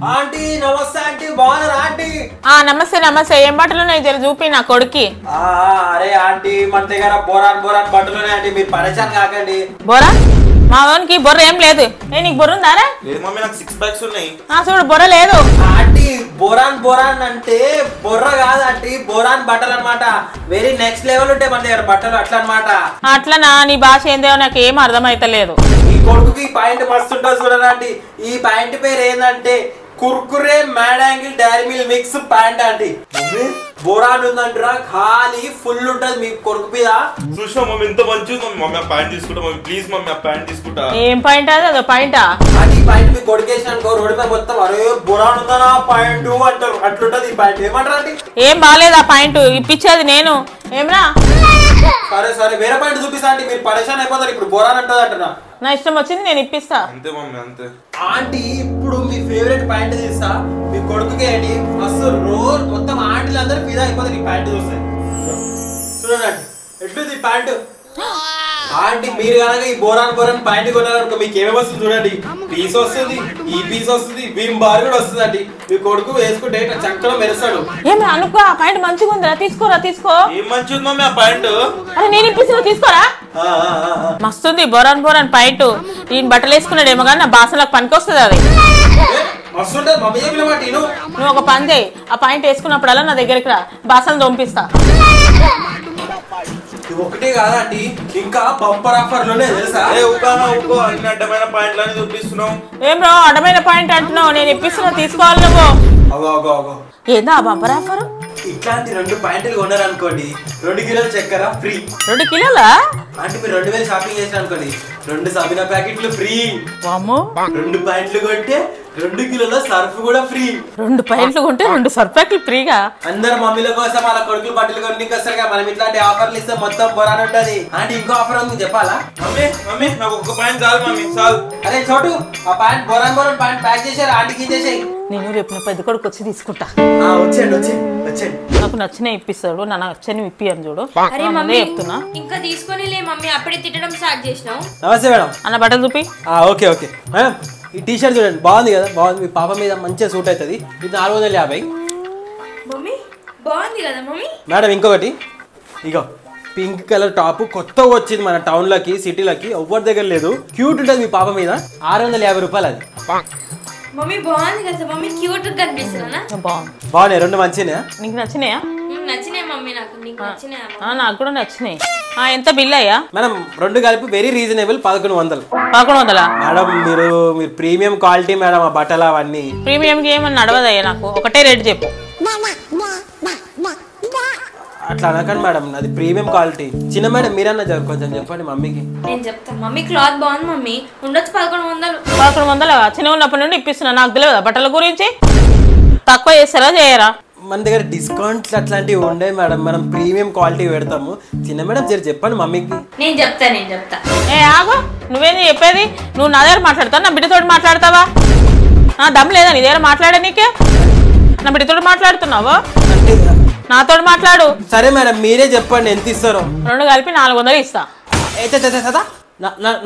Aunty నమస్తే aunty బాగున్నారా aunty? నమస్తే నమస్తే. ఏం బట్టలు ఉన్నాయి జర చూపి నా కొడుక్కి. అరే ఆంటీ మన దగ్గర బోరాన్ బట్టలు ఉన్నాయి ఆంటీ, మీరు పరేషాన్ కాకండి. బొర్రా మా వానికి బొర్ర ఏం లేదు. నీకు బొర్ర ఉందారా? నాకు 6 ప్యాక్స్ ఉన్నాయి. చూడు బొర్ర లేదు. ఆంటీ బోరాన్ అంటే బొర్ర కాదు ఆంటీ, బోరాన్ బట్టలు అనమాట. వెరీ నెక్స్ట్ లెవెల్ ఉంటాయి మన దగ్గర బట్టలు అట్లా అనమాట. అట్లనా? నీ భాష ఏందో నాకు ఏం అర్థమైతలేదు. ఈ కొడుకుకి ఈ పాయింట్ మస్తు ఉంటుంది చూడండి. ఈ పాయింట్ పేరు ఏంటంటే Kurkure mad angle Dairy Milk mix pant aunty. Boron ఉందంటారా, ఖాళీ ఫుల్ ఉంటది మీ కొడుకు మీద. చూసా మమ్మీ ఎంత మంచిది మమ్మీ. ఆ ప్యాంట్ తీసుకుంటా మమ్మీ, ప్లీజ్ మమ్మీ ఆ ప్యాంట్ తీసుకుంటా. ఏం పాయింట్ అది? అదో పాయింటా? అది ఈ పాయింట్ మీ కొడుకేసిన అనుకో రోడ్డు మీద మొత్తం అరే బోరాన్ ఉందనా పాయింట్ అంటారు. అట్లుంటది ఈ పాయింట్. ఏమంటారు ఆంటీ? ఏం బాగాలేదు ఆ పాయింట్, ఇప్పించేది నేను. ఏమరా? సరే వేరే పాయింట్ చూపిస్తా ఆంటీ, మీరు పరేషాన్ అయిపోతారు. ఇప్పుడు బోరాన్ అంటది అంటున్నా. నా ఇష్టం వచ్చింది నేను ఇప్పిస్తా. అంతే మమ్మీ అంతే. ఆంటీ ఇప్పుడు మీ ఫేవరెట్ ప్యాంట్ తీస్తా మీ కొడుకుకి ఏంటి మస్తు రోల్ మొత్తం ఆంటీలు అందరూ ఫిదా అయిపోతారు ఈ ప్యాంట్ చూస్తాయి. చూడండి ఎట్లుంది ఈ ప్యాంట్. ఆంటీ మీరు కనుక ఈ బోరాన్ ప్యాంట్ కొన్నారనుకో మీకు ఏమేమి వస్తుంది చూడండి. పీస్ వస్తుంది, ఈ పీస్ వస్తుంది, విమ్ బార్ కూడా వస్తుంది అండి. మీ కొడుకు వేసుకుంటే చక్కగా మెరుస్తాడు. ఏమి అనుకో ఆ పాయింట్ మంచిగా ఉందిరా, తీసుకో. ఏం మంచిది మమ్మీ ఆ ప్యాంట్? అరే నేను ఇప్పిస్తున్నా, తీసుకోరా. మస్తుంది బోరాన్ పాయింట్. ఈయన బట్టలు వేసుకున్నాడు ఏమో కానీ నా బాసనలకు పనికి వస్తుంది అది. నువ్వు ఒక పని చేయి, ఆ పాయింట్ వేసుకున్నప్పుడల్లా నా దగ్గరికి రా, బాసనలు దొంపిస్తా. ఒకటే కాదండి ఇంకా బంపర్ ఆఫర్ లోనే తెలుసా. అడ్డమైన పాయింట్లని చూపిస్తున్నావు. ఏం రో అడ్డమైన పాయింట్ అంటున్నావు? నేను ఇప్పిస్తున్నా, తీసుకోవాలి నువ్వు. ఏందా ఆ బంపర్ ఆఫర్? ఇట్లాంటి 2 పాయింట్లు కొన్నారనుకోండి 2 కిలోల చక్కెర ఫ్రీ. 2 కిలోలా? అంటే మీరు 2000 షాపింగ్ చేసిన అనుకోండి 2 సబీనా ప్యాకెట్లు ఫ్రీ. 2 పాయింట్లు కొంటే 2 కిలోల సర్ఫ్ కూడా ఫ్రీ. 2 పాయింట్లు కొంటే 2 సర్ఫ్ ప్యాకెట్లు ఫ్రీగా. అందరు మమ్మీల కోసం వాళ్ళ కొడుకులు బట్టలు కొనికి వస్తారు. మనం ఇట్లాంటి ఆఫర్లు ఇస్తే మొత్తం బొరాన్ ఉంటది. అంటే ఇంకో ఆఫర్ ఉంది చెప్పాలా? మమ్మీ నాకు ఒక పాయింట్ చాలు మమ్మీ, చాలు. అరే చోటు ఆ పాయింట్ బొరాన్ పాయింట్ ప్యాక్ చేశారు ఆంటీకి ఇచ్చేసాయి. నేను రేపు నా పెద్ద కొడుకు వచ్చి తీసుకుంటా. వచ్చేయండి. నాకు నచ్చినవి ఇప్పిస్తాడు, నా నచ్చని ఇప్పియను చూడు. చెప్తున్నా ఇంకా తీసుకొని మమ్మీ అప్పుడే తిట్టడం స్టార్ట్ చేసినావు. నమస్తే మేడం. అన్న బట్టలు చూపి. ఓకే మేడం ఈ టీ షర్ట్ చూడండి బాగుంది కదా, బాగుంది. మీ పాప మీద మంచిగా సూట్ అవుతుంది. ఇది 450. మమ్మీ బాగుంది కదా మమ్మీ. మేడం ఇంకొకటి ఇగో పింక్ కలర్ టాప్ కొత్తగా వచ్చింది మన టౌన్ లోకి సిటీలోకి, ఎవరి దగ్గర లేదు. క్యూట్ ఉంటుంది మీ పాప మీద, 650 రూపాయలు అది. మమ్మీ బాగుంది కదా మమ్మీ, క్యూట్ గా కనిపిస్తున్నా. బాగున్నాయి 2 మంచిగా. నీకు నచ్చినాయా? నచ్చినాయి మమ్మీ, నాకు నీకు నచ్చినాయా? నాకు కూడా నచ్చినాయి. ఎంత బిల్ అయ్యా? మేడం 2 కలిపి వెరీ రీజనబుల్ 1100. 1100? మేడం మీరు ప్రీమియం క్వాలిటీ మేడం ఆ బట్టలు అవన్నీ. ప్రీమియం కి ఏమన్నా నడవదయ్యా, నాకు ఒకటే రేట్ చెప్పు. అట్లా అనకండి మేడం, అది ప్రీమియం క్వాలిటీ. చిన్న మేడం మీరన్నా కొంచెం చెప్పండి మమ్మీకి. నేను చెప్తాను మమ్మీ, క్లాత్ బాగుంది మమ్మీ, ఉండొచ్చు 1100. 1100 చిన్న ఉన్నప్పటి నుండి ఇప్పిస్తున్నా, నాకు తెలియదా బట్టల గురించి? తక్కువ చేస్తారా చేయరా? మన దగ్గర డిస్కౌంట్లు అట్లాంటివి ఉండే మేడం, మనం ప్రీమియం క్వాలిటీ పెడతాము. చిన్న మేడం జర చెప్పండి మమ్మీకి. నేను చెప్తా. ఆగు, నువ్వేంది చెప్పేది? నువ్వు నా దగ్గర మాట్లాడతావు, నా బిడ్డతో మాట్లాడతావా? దమ్ లేదా నీ దగ్గర మాట్లాడే? నీకే నా బిడ్డతో మాట్లాడుతున్నావు, నాతో మాట్లాడు. సరే మేడం మీరే చెప్పండి ఎంత ఇస్తారో. 2 కలిపి 400 ఇస్తా.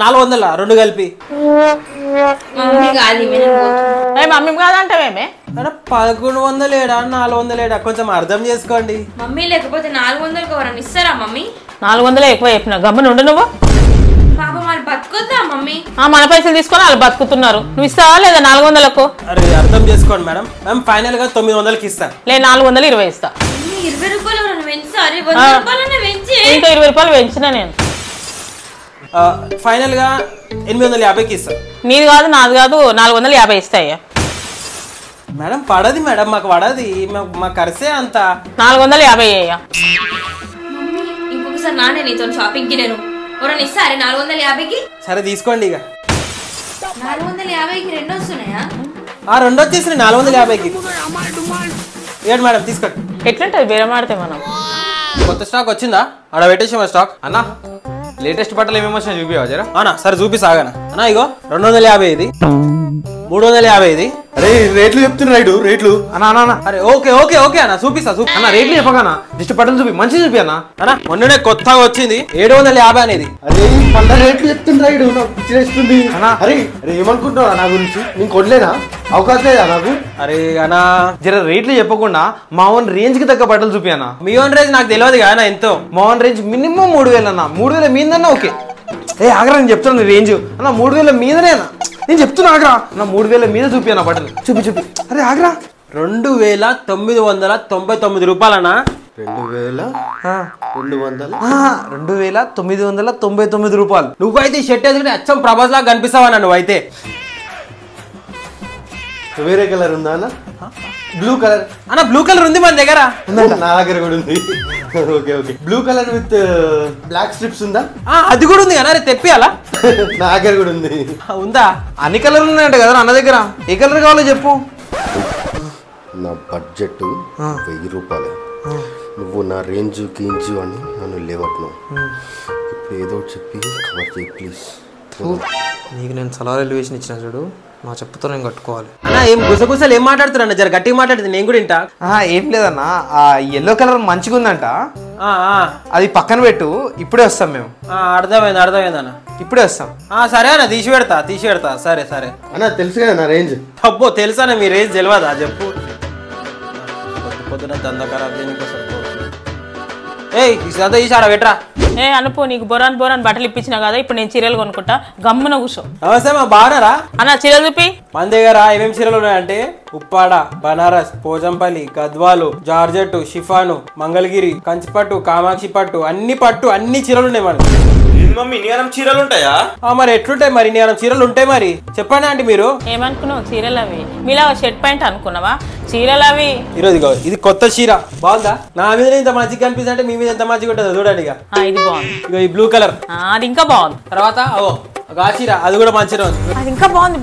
400 2 కలిపి. మమ్మీ కాదంటావేమే? 1100 400 కొంచెం అర్థం చేసుకోండి మమ్మీ. లేకపోతే 400 ఎవరన్నా ఇస్తారా మమ్మీ? 400 ఎక్కువ చెప్పిన, గమ్మున ఉండు నువ్వు. పాప మరి బతుకుద్దా మమ్మీ? మన పైసలు తీసుకొని వాళ్ళు బతుకుతున్నారు, నువ్వు ఇస్తావా లేదా 400కు? అరే అర్థం చేసుకోండి మేడం, మేము ఫైనల్ గా 900కి ఇస్తాను. లేదు 420 ఇస్తా. 20 రూపాయలు పెంచారు, 100 రూపాయలు పెంచి ఇంకా 20 రూపాయలు పెంచిన నేను. ఫైనల్ గా 850కి ఇస్తాను. నీది కాదు నాది కాదు, 450 ఇస్తాయ్యా. మేడం పడది మేడం, మాకు పడది, మా ఖర్చే అంత. 450 అయ్యా. ఇంకొకసారి నానే నీతో షాపింగ్ కి నేను ఎవరైనా ఇస్తారే 450కి? సరే తీసుకోండి ఇక. 450కి 2 వస్తున్నాయా? 2 వచ్చేసినాయి 450కి. ఏంటి మేడం తీసుకోండి. ఎట్లుంటది బేరం ఆడితే మనం? కొత్త స్టాక్ వచ్చిందా? ఆడ పెట్టేసామా స్టాక్? అన్నా లేటెస్ట్ బట్టలు ఏమేమి వచ్చినా చూపివా జరా? అన్నా సరే చూపిస్తాగానా అన్నా. ఇగో 250 ఇది, 350 ఇది. అరే రేట్లు చెప్తున్నా రేట్లు అన్న అరే ఓకే అన్న చూపిస్తా అన్న రేట్లు చెప్పకన్నా జస్ట్ బట్టలు చూపి మంచి చూపి అన్న మొన్ననే కొత్తగా వచ్చింది 750 అనేది. అరే పంట రేట్లు చెప్తున్నా నాకు పిచ్చిస్తుంది అన్న. అరే ఏమనుకుంటున్నా నా గురించి నేను కొనలేనా అవకాశం లేదా నాకు? అరే అన్న జర రేట్లు చెప్పకుండా మా ఓన్ రేంజ్ కి తగ్గ బట్టలు చూపి అన్న. మీ ఓన్ రేంజ్ నాకు తెలియదు కదా ఎంతో. మా ఓన్ రేంజ్ మినిమం 3000 అన్న. 3000 మీదన్నా ఓకే. ఆగ్రా నేను చెప్తాను రేంజ్ అన్న 3000 మీదనేనా నేను చెప్తున్నా ఆగ్రా అన్న 3000 మీద చూపి అన్న బట్టలు చూపి. అరే ఆగ్రా 2999 రూపాయలన్నా. 2999 రూపాయలు. నువ్వైతే ఈ షర్ట్ వేసుకుంటే అచ్చం ప్రభాస్ లాగా కనిపిస్తావా నువ్వైతే. వేరే కలర్ ఉందా అన్న? బ్లూ కలర్ అన్న బ్లూ కలర్ ఉంది మన దగ్గర. నా దగ్గర కూడా ఉంది. Okay blue colour with black stripes ఉందా? అది కూడా ఉంది కదా తెప్పియాలా? నా దగ్గర కూడా ఉంది. ఉందా? అన్ని కలర్లు ఉన్నాయంట కదా అన్న దగ్గర. ఏ కలర్ కావాలో చెప్పు. నా బడ్జెట్ 1000 రూపాయలే. నువ్వు నా రేంజ్ గీంజు అని నన్ను లేవట్ను. ఇప్పుడు ఏదో చెప్పి కవర్ చేయి ప్లీజ్. నీకు నేను సలార్ ఎలివేషన్ ఇచ్చిన చూడు, మా చెప్పుతో నేను కట్టుకోవాలి. అన్న ఏం గుసగుసలు ఏం మాట్లాడుతున్నా జర గట్టిగా మాట్లాడుతుంది నేను కూడా ఇంటా. ఏం లేదన్నా, ఆ ఎల్లో కలర్ మంచిగా ఉందంట, అది పక్కన పెట్టు, ఇప్పుడే వస్తాం మేము. అర్థమైంది అన్న, ఇప్పుడే వస్తాం. సరే అన్న తీసి పెడతా సరే అన్న తెలుసు కదా నా రేంజ్. అబ్బో తెలుసా మీ రేంజ్ తెలియదా చెప్పు. పొద్దున దంద ఖరాబ్ ఇదంతా తీసి ఆడ పెట్టరా. అనుపో నీకు బొరాన్ బట్టలు ఇప్పించినా కదా, ఇప్పుడు నేను చీరలు కొనుక్కుంటా, గమ్మున కూర్చో. నమస్తే మా బాగున్నారా అన్న? చీరలు చూపి. మన దగ్గర ఏమేమి చీరలు ఉన్నాయంటే ఉప్పాడ, బనారస్, పోజంపల్లి, గద్వాలు, జార్జెట్, షిఫాను, మంగళగిరి, కంచిపట్టు, కామాక్షి పట్టు, అన్ని చీరలు ఉన్నాయి మనకి. మమ్మీ ఇన్యారం చీరలు ఉంటాయా? మరి ఎట్లుంటాయి మరి ఇన్యారం చీరలు ఉంటాయి. మరి చెప్పండి అంటే మీరు ఏమనుకున్నావు? చీరలు అవి మీలా షర్ట్ ప్యాంట్ అనుకున్నావా? చీరలు అవి. ఈరోజు ఇది కొత్త చీర బాగుందా? నా మీద ఎంత మంచిగా కనిపిస్తుంది అంటే మీ మీద ఎంత మంచిగా ఉంటుంది చూడండి. ఇక ఇది బాగుంది. ఇక ఈ బ్లూ కలర్ అది ఇంకా బాగుంది. తర్వాత ఆ చీర అది కూడా మంచిగా ఉంది. అది ఇంకా బాగుంది.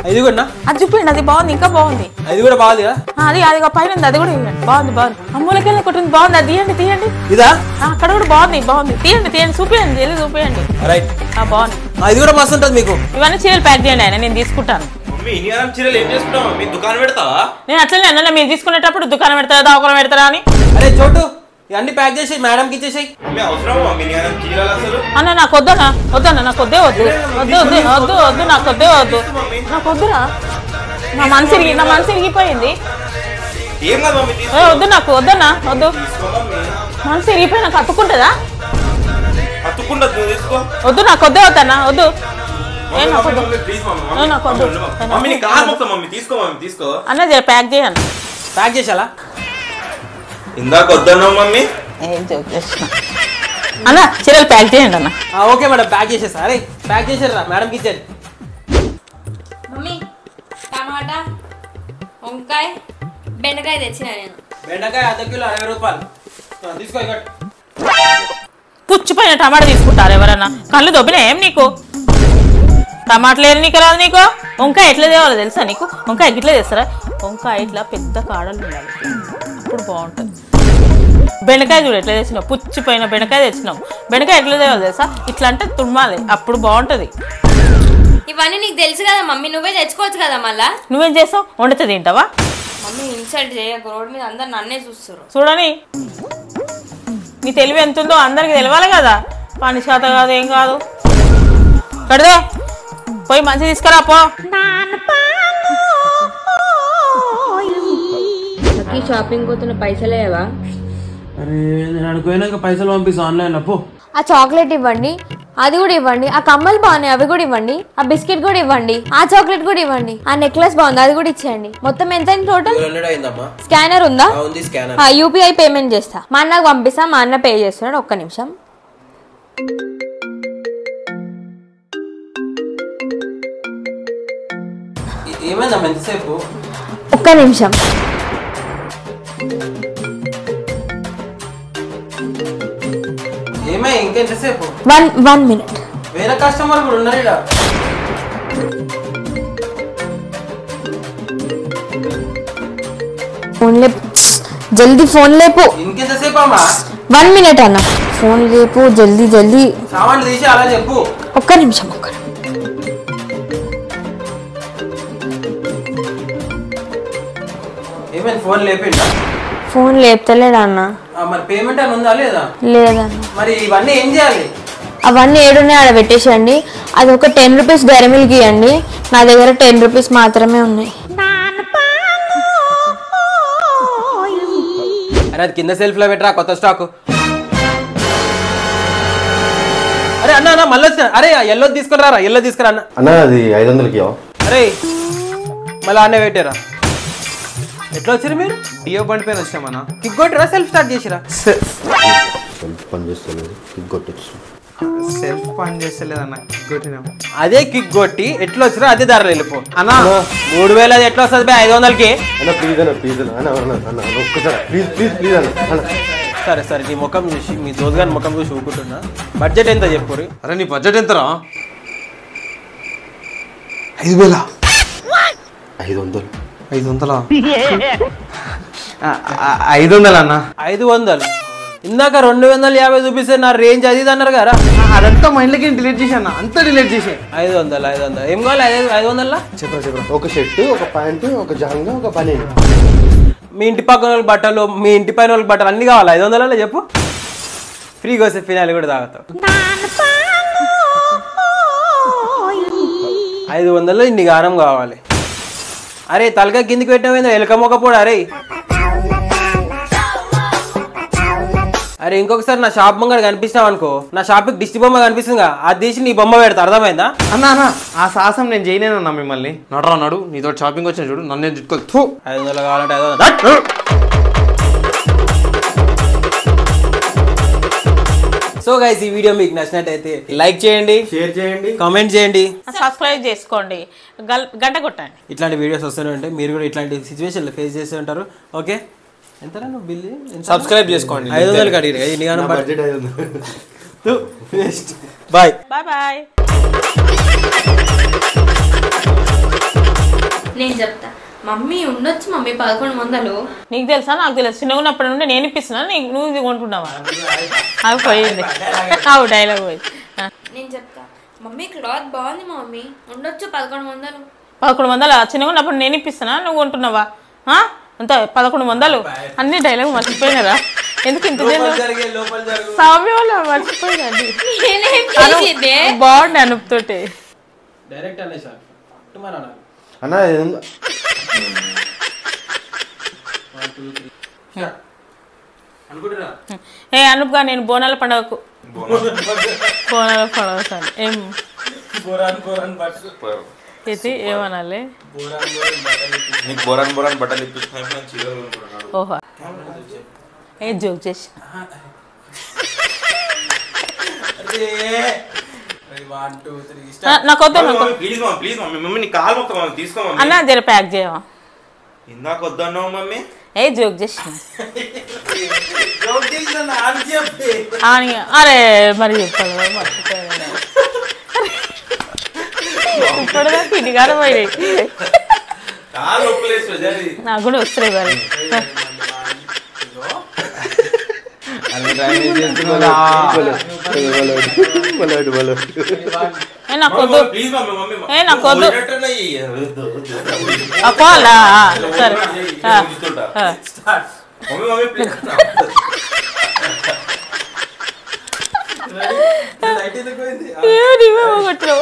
అది కూడా అది చూపించండి, అది బాగుంది, ఇంకా బాగుంది. అది కూడా బాగుంది కదా. అది పైన ఉంది, అది కూడా బాగుంది. అమ్మలకెళ్ళి కొట్టింది బాగుంది. అది తీయండి. ఇదా? అక్కడ కూడా బాగుంది. తీయండి చూపించండి, వెళ్ళి చూపించండి. రైట్ బాగుంది. అది కూడా మస్తు ఉంటుంది మీకు. ఇవన్నీ చీరలు ప్యాక్ చేయండి, ఆయన నేను తీసుకుంటాను. చీరలు ఏం చేసుకుంటావా? మీ దుకాణం పెడతావా? నేను అట్లనే అన్న, మీరు తీసుకునేటప్పుడు దుకాణం పెడతారా దావకాలం పెడతారా అని. అరే చోటు ఇవన్నీ ప్యాక్ చేసి మేడం కి ఇచ్చేసాయి. అన్న నాకు వద్దనా, నాకు వద్దే వద్దు నాకు వద్దురా. నా మనసు ఇరిగిపోయింది. వద్దు నాకు వద్దన్నా, వద్దు. మనసు ఇరిగిపోయి నాకు అతుక్కుంటుందా? వద్దు నాకు వద్దన్నా, వద్దు. అన్న ప్యాక్ చేయను. ప్యాక్ చేసాలా? ఇందాక వద్దన్నావు మమ్మీ. అన్న చీరలు ప్యాక్ చేయండి అన్న. ఓకే మేడం ప్యాక్ చేసేసా. అరే ప్యాక్ చేసారా మేడంకి ఇచ్చేది. మమ్మీ టమాటా, వంకాయ, బెండకాయ తెచ్చిన నేను. బెండకాయ ½ కిలో 60 రూపాయలు తీసుకో. పుచ్చిపోయిన టమాటా తీసుకుంటారు ఎవరన్నా? కళ్ళు దొబ్బినా ఏం నీకు? టమాటాలు ఏరు నీకు రాదు నీకు? వంకాయ ఎట్లా తేవాలో తెలుసా నీకు? వంకాయ ఇట్లా తెస్తారా? వంకాయ ఇట్లా పెద్ద కాడలు ఉండాలి, అప్పుడు బాగుంటుంది. బెండకాయ చూడు ఎట్లా తెచ్చినావు, పుచ్చిపోయిన బెండకాయ తెచ్చినావు. బెండకాయ ఎట్లా తేవాలో తెలుసా? ఇట్లా అంటే తుమ్మాలి, అప్పుడు బాగుంటుంది. ఇవన్నీ నీకు తెలుసు కదా మమ్మీ, నువ్వే తెచ్చుకోవచ్చు కదా మళ్ళా. నువ్వేం చేస్తావు? వండితే తింటావా? మమ్మీ ఇన్సల్ట్ చేయకు, రోడ్ మీద అందరు నన్నే చూస్తారు. చూడని నీ తెలివి ఎంత ఉందో అందరికి తెలవాలి కదా. పని శాత కాదు ఏం కాదు. కడదే పోయి మంచి తీసుకురా పో. షాపింగ్ పోతున్న పైసలేవా? అరే నేను అనుకోయినాక పైసలు పంపిస్తా ఆన్లైన్ పో. ఆ చాక్లెట్ ఇవ్వండి, అది కూడా ఇవ్వండి. ఆ కమ్మలు బాగున్నాయి, అవి కూడా ఇవ్వండి. ఆ బిస్కెట్ కూడా ఇవ్వండి. ఆ చాక్లెట్ కూడా ఇవ్వండి. ఆ నెక్లెస్ బాగుంది, అది కూడా ఇచ్చేయండి. మొత్తం ఎంత అయింది టోటల్? స్కానర్ ఉందా? యూపీఐ పేమెంట్ చేస్తా. మా అన్నకు పంపిస్తా, మా అన్న పే చేస్తున్నాడు. ఒక్క నిమిషం. ఏమైందమ్మా ఎంతసేపు? ఒక్క నిమిషం. ఏమై ఇంకెంతసేపు? 1 minute. వేరే కస్టమర్ కూడా ఉన్నారు ఇక్కడ. ఫోన్ లేపు, జల్దీ ఫోన్ లేపు. ఇంకెంతసేపు అమ్మా? 1 minute అన్న, ఫోన్ లేపు జల్దీ. సామాన్లు తీసి అలా చెప్పు. ఒక్క నిమిషం. ఏమైంది ఫోన్ లేపిండా? ఫోన్ లేపుతలేడు అన్న. మరి పేమెంట్ అని ఉందా లేదా? లేదన్న. మరి ఇవన్నీ ఏం చేయాలి? అవన్నీ ఏడున్నాయి ఆడ పెట్టేసేయండి. అది ఒక 10 రూపీస్ డైరీ మిల్క్ ఇవ్వండి. నా దగ్గర 10 రూపీస్ మాత్రమే ఉన్నాయి. అరే అది కింద సెల్ఫ్ లో పెట్టరా కొత్త స్టాక్. అరే అన్న మళ్ళీ వచ్చిన. అరే ఎల్లో తీసుకురారా, ఎల్లో తీసుకురా అన్న. అన్న అది 500కి ఇవ్వ. అరే మళ్ళీ అన్నే పెట్టారా? ఎట్లా వచ్చారు మీరు? డియో బండి పైన వచ్చామన్నా. కిక్ కొట్టిరా సెల్ఫ్ స్టార్ట్ చేసిరా? సెల్ఫ్ పని చేస్తలేదు, కిక్ కొట్టచ్చు. సెల్ఫ్ పని చేస్తలేదన్న. అదే కిక్ కొట్టి ఎట్లా వచ్చినా అదే ధరలు వెళ్ళిపో అన్న. 3000 అది ఎట్లా వస్తుంది 500కి? అన్న ప్లీజ్ అన్న, ప్లీజ్ అన్న, అన్న ఒక్కసారి ప్లీజ్ ప్లీజ్ ప్లీజ్ అన్న. సరే సరే నీ ముఖం చూసి మీ జోజ్గాని ముఖం చూసి ఊకుంటున్నా. బడ్జెట్ ఎంత చెప్పుర్రి? అరే నీ బడ్జెట్ ఎంతరా? 5,000. 500. 500 500 అన్న. 500 ఇందాక 250 చూపిస్తే నా రేంజ్ అది ఇది అన్నారు కదా. అదంతా మైండ్లోకి డిలీట్ చేశాను, అంతా డిలీట్ చేసే. 500 ఏం కావాలి 500? చెప్పరా. ఒక షర్ట్, ఒక ప్యాంటు, ఒక జంగా, ఒక బనీన్. మీ ఇంటి పక్కన వాళ్ళ బట్టలు, మీ ఇంటి పైన వాళ్ళ బట్టలు అన్ని కావాలి 500 చెప్పు. ఫ్రీగా వస్తే ఫినాయిల్ కూడా తాగుతావు. 500 ఇన్ని గానం కావాలి. అరే తలక కిందికి పెట్టిన ఎలక మొక్కపోడు. అరే ఇంకొకసారి నా షాప్ ముంగడ కనిపించినావు అనుకో, నా షాప్కి దిష్టి బొమ్మ కనిపిస్తుందిగా, అది తీసి నీ బొమ్మ పెడతా. అర్థమైందా? అన్న అన్న ఆ సాహసం నేను చేయలేనన్నా మిమ్మల్ని. నడరా నడు, నీతో షాపింగ్ వచ్చిన చూడు, నన్ను నేను చుట్టుకో. 500 కావాలంటే 500. సో గైస్ ఈ వీడియో మీకు నచ్చినట్టయితే లైక్ చేయండి, షేర్ చేయండి, కామెంట్ చేయండి, సబ్స్క్రైబ్ చేసుకోండి, గంట కొట్టండి. ఇట్లాంటి వీడియోస్ వస్తూనే ఉంటాయి. మీరు కూడా ఇట్లాంటి సిచ్యువేషన్లు ఫేస్ చేస్తూ ఉంటారు. ఓకే ఎంతరా నువ్వు బిల్లు? సబ్స్క్రైబ్ చేసుకోండి. 500 అడిగిరా. బడ్జెట్ 500. Bye bye. నేను చెప్తా మమ్మీ ఉండొచ్చు మమ్మీ 1100. నీకు తెలుసా? నాకు తెలుసు. చిన్నగా ఉన్నప్పటి నుండి నేను ఇప్పిస్తున్నా, నువ్వు ఇది కొంటున్నావా? అది పోయింది, డైలాగ్ పోయింది. నేను చెప్తా మమ్మీ క్లాత్ బాగుంది మమ్మీ ఉండొచ్చు 1100. 1100 చిన్నగా ఉన్నప్పుడు నేను ఇప్పిస్తున్నా, నువ్వు కొంటున్నావా? అంత 1100 అన్ని డైలాగ్ మర్చిపోయినారా? ఎందుకు ఇంత స్వామి వాళ్ళు మర్చిపోయినండి. బాగుండే అనుపుతోటి డైరెక్ట్ అనే సార్ అన్న ఏ అనుపుగా నేను బోనాల పండుగకు ఏం ఇది ఏమనాలి? బట్టలు ఇప్పించిన. ఓహో ఏ జోక్ చేసి నాకొద్దు అన్న జర ప్యాక్ చేయవా? ఇందాక వద్దన్నావు మమ్మీ. ఏ జోక్ చేసిన. అరే మరి చెప్పాలి మర్చిపోయాను. ఇప్పుడు తిరిగారు పోయి నాకు కూడా వస్తున్నాయి మరి. నాకొద్దు అలా సరే కొట్టు